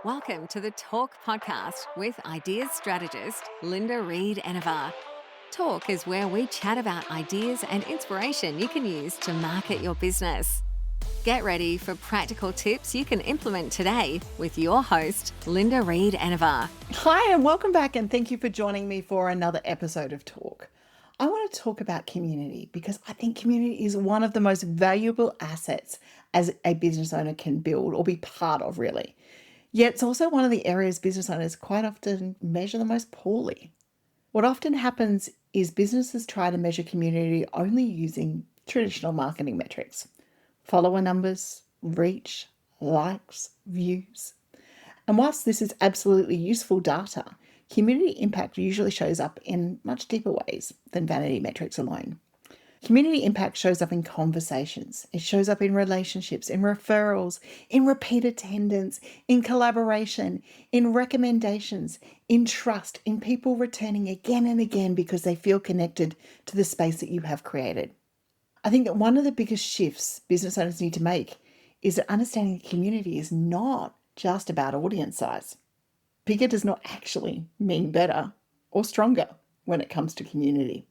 Welcome to the Talk Podcast with ideas strategist Linda Reed-Enever. Talk is where we chat about ideas and inspiration you can use to market your business. Get ready for practical tips you can implement today with your host, Linda Reed-Enever. Hi, and welcome back, and thank you for joining me for another episode of Talk. I want to talk about community because I think community is one of the most valuable assets as a business owner can build or be part of, really. Yet it's also one of the areas business owners quite often measure the most poorly. What often happens is businesses try to measure community only using traditional marketing metrics: follower numbers, reach, likes, views. And whilst this is absolutely useful data, community impact usually shows up in much deeper ways than vanity metrics alone. Community impact shows up in conversations. It shows up in relationships, in referrals, in repeat attendance, in collaboration, in recommendations, in trust, in people returning again and again because they feel connected to the space that you have created. I think that one of the biggest shifts business owners need to make is that understanding that community is not just about audience size. Bigger does not actually mean better or stronger when it comes to community.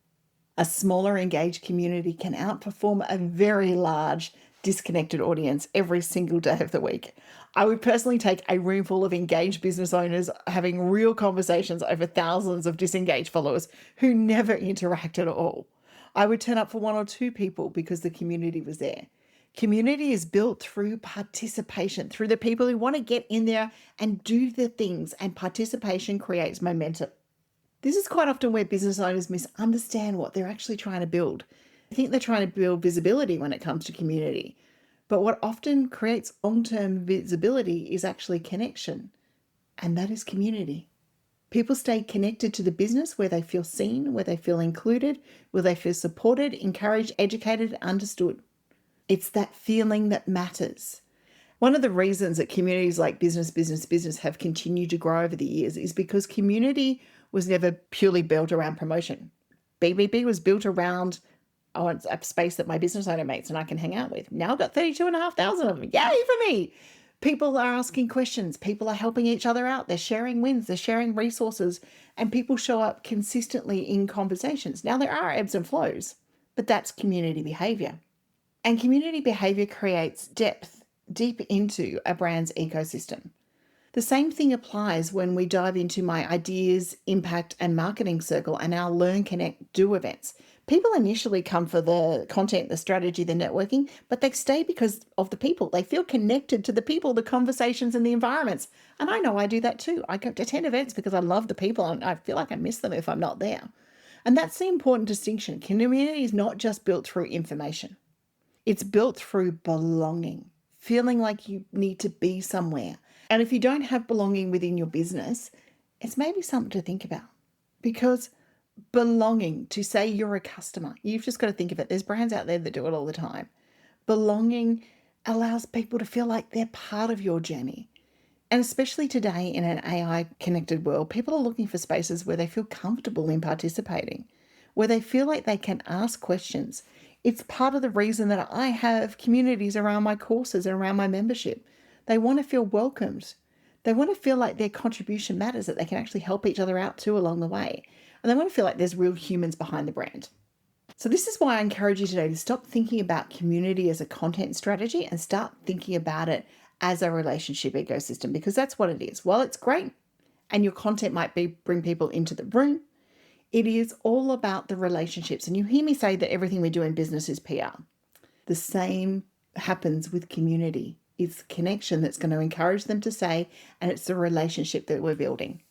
A smaller engaged community can outperform a very large disconnected audience every single day of the week. I would personally take a room full of engaged business owners having real conversations over thousands of disengaged followers who never interact at all. I would turn up for one or two people because the community was there. Community is built through participation, through the people who want to get in there and do the things, and participation creates momentum. This is quite often where business owners misunderstand what they're actually trying to build. They think they're trying to build visibility when it comes to community. But what often creates long-term visibility is actually connection, and that is community. People stay connected to the business where they feel seen, where they feel included, where they feel supported, encouraged, educated, understood. It's that feeling that matters. One of the reasons that communities like business have continued to grow over the years is because community was never purely built around promotion. BBB was built around, I want a space that my business owner mates and I can hang out with. Now I've got 32,500 of them. Yay for me. People are asking questions. People are helping each other out. They're sharing wins. They're sharing resources. And people show up consistently in conversations. Now there are ebbs and flows, but that's community behavior. And community behavior creates depth deep into a brand's ecosystem. The same thing applies when we dive into my ideas, impact, and marketing circle and our Learn, Connect, Do events. People initially come for the content, the strategy, the networking, but they stay because of the people. They feel connected to the people, the conversations, and the environments. And I know I do that too. I go to attend events because I love the people and I feel like I miss them if I'm not there. And that's the important distinction. Community is not just built through information. It's built through belonging, feeling like you need to be somewhere. And if you don't have belonging within your business, it's maybe something to think about, because belonging, to say you're a customer, you've just got to think of it. There's brands out there that do it all the time. Belonging allows people to feel like they're part of your journey. And especially today in an AI connected world, people are looking for spaces where they feel comfortable in participating, where they feel like they can ask questions. It's part of the reason that I have communities around my courses and around my membership. They want to feel welcomed. They want to feel like their contribution matters, that they can actually help each other out too along the way. And they want to feel like there's real humans behind the brand. So this is why I encourage you today to stop thinking about community as a content strategy and start thinking about it as a relationship ecosystem, because that's what it is. While it's great and your content might bring people into the room, it is all about the relationships. And you hear me say that everything we do in business is PR. The same happens with community. It's connection that's going to encourage them to say, and it's the relationship that we're building.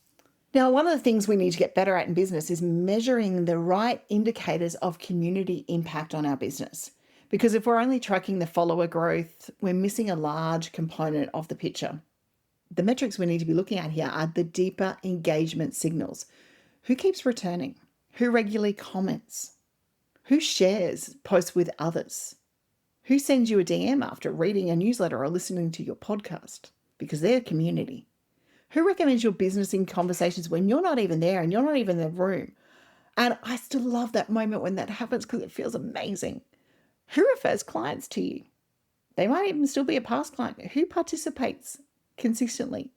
Now, one of the things we need to get better at in business is measuring the right indicators of community impact on our business. Because if we're only tracking the follower growth, we're missing a large component of the picture. The metrics we need to be looking at here are the deeper engagement signals. Who keeps returning? Who regularly comments? Who shares posts with others? Who sends you a DM after reading a newsletter or listening to your podcast? Because they're community. Who recommends your business in conversations when you're not even there and you're not even in the room? And I still love that moment when that happens because it feels amazing. Who refers clients to you? They might even still be a past client. Who participates consistently?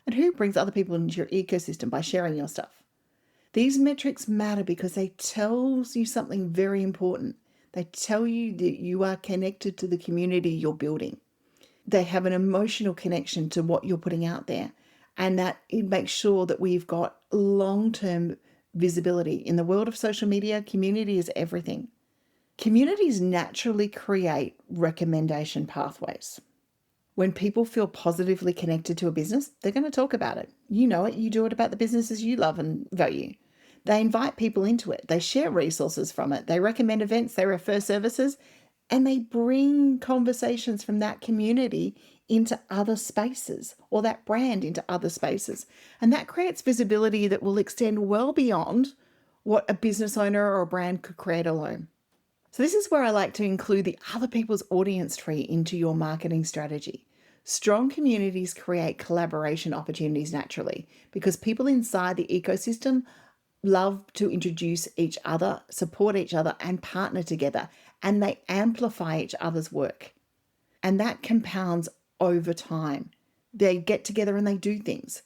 And who brings other people into your ecosystem by sharing your stuff? These metrics matter because they tell you something very important. They tell you that you are connected to the community you're building. They have an emotional connection to what you're putting out there, and that it makes sure that we've got long-term visibility. In the world of social media, community is everything. Communities naturally create recommendation pathways. When people feel positively connected to a business, they're going to talk about it. You know it, you do it about the businesses you love and value. They invite people into it. They share resources from it. They recommend events. They refer services. And they bring conversations from that community into other spaces, or that brand into other spaces. And that creates visibility that will extend well beyond what a business owner or a brand could create alone. So this is where I like to include the other people's audience tree into your marketing strategy. Strong communities create collaboration opportunities naturally because people inside the ecosystem love to introduce each other, support each other, and partner together, and they amplify each other's work. And that compounds over time. They get together and they do things.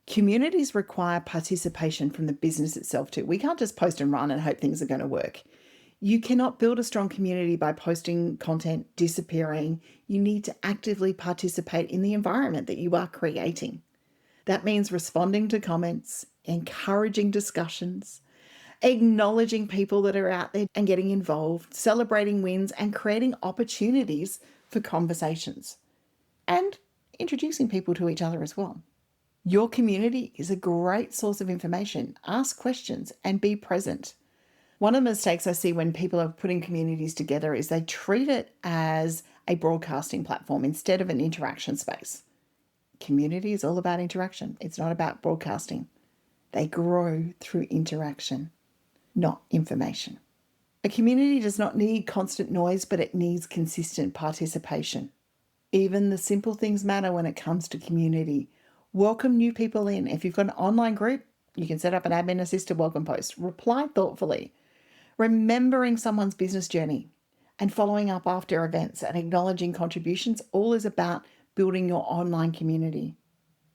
Communities require participation from the business itself too. We can't just post and run and hope things are going to work. You cannot build a strong community by posting content, disappearing. You need to actively participate in the environment that you are creating. That means responding to comments, encouraging discussions, acknowledging people that are out there and getting involved, celebrating wins, and creating opportunities for conversations, and introducing people to each other as well. Your community is a great source of information. Ask questions and be present. One of the mistakes I see when people are putting communities together is they treat it as a broadcasting platform instead of an interaction space. Community is all about interaction. It's not about broadcasting. They grow through interaction, not information. A community does not need constant noise, but it needs consistent participation. Even the simple things matter when it comes to community. Welcome new people in. If you've got an online group, you can set up an admin assisted welcome post. Reply thoughtfully. Remembering someone's business journey and following up after events and acknowledging contributions all is about building your online community.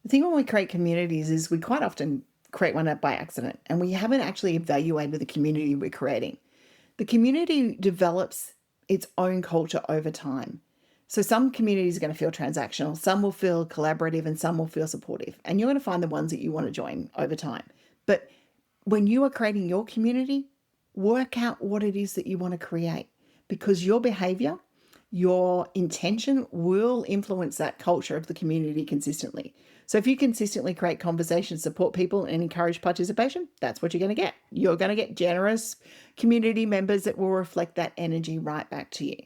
The thing when we create communities is we quite often create one by accident and we haven't actually evaluated the community we're creating. The community develops its own culture over time. So some communities are going to feel transactional, some will feel collaborative, and some will feel supportive. And you're going to find the ones that you want to join over time. But when you are creating your community, work out what it is that you want to create, because your behavior, your intention will influence that culture of the community consistently. So if you consistently create conversations, support people, and encourage participation, that's what you're going to get. You're going to get generous community members that will reflect that energy right back to you.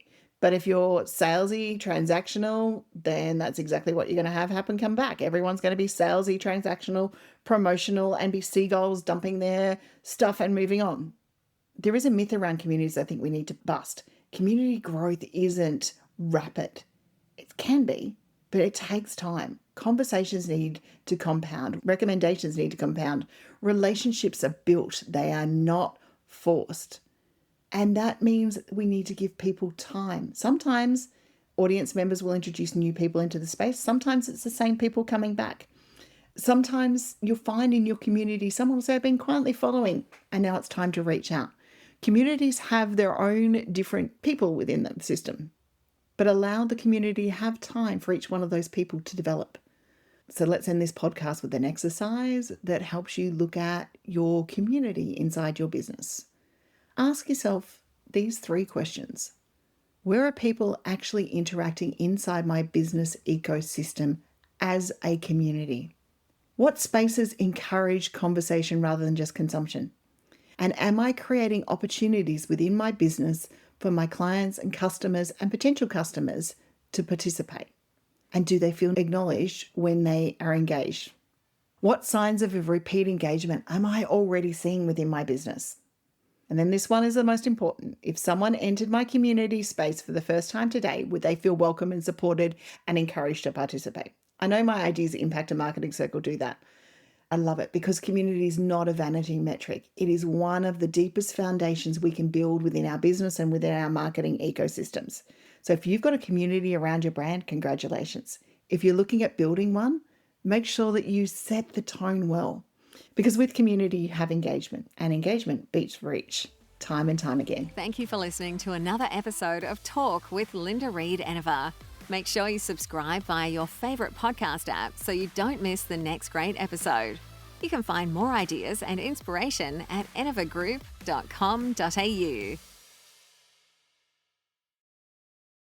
But if you're salesy, transactional, then that's exactly what you're going to have happen come back. Everyone's going to be salesy, transactional, promotional, and be seagulls dumping their stuff and moving on. There is a myth around communities I think we need to bust. Community growth isn't rapid. It can be, but it takes time. Conversations need to compound. Recommendations need to compound. Relationships are built. They are not forced. And that means we need to give people time. Sometimes audience members will introduce new people into the space. Sometimes it's the same people coming back. Sometimes you'll find in your community someone will say, I've been quietly following, and now it's time to reach out. Communities have their own different people within the system, but allow the community to have time for each one of those people to develop. So let's end this podcast with an exercise that helps you look at your community inside your business. Ask yourself these 3 questions. Where are people actually interacting inside my business ecosystem as a community? What spaces encourage conversation rather than just consumption? And am I creating opportunities within my business for my clients and customers and potential customers to participate? And do they feel acknowledged when they are engaged? What signs of repeat engagement am I already seeing within my business? And then this one is the most important. If someone entered my community space for the first time today, would they feel welcome and supported and encouraged to participate? I know my Ideas Impact and Marketing Circle do that. I love it because community is not a vanity metric. It is one of the deepest foundations we can build within our business and within our marketing ecosystems. So if you've got a community around your brand, congratulations. If you're looking at building one, make sure that you set the tone well. Because with community, you have engagement, and engagement beats reach time and time again. Thank you for listening to another episode of Talk with Linda Reed-Enever. Make sure you subscribe via your favourite podcast app so you don't miss the next great episode. You can find more ideas and inspiration at enevergroup.com.au.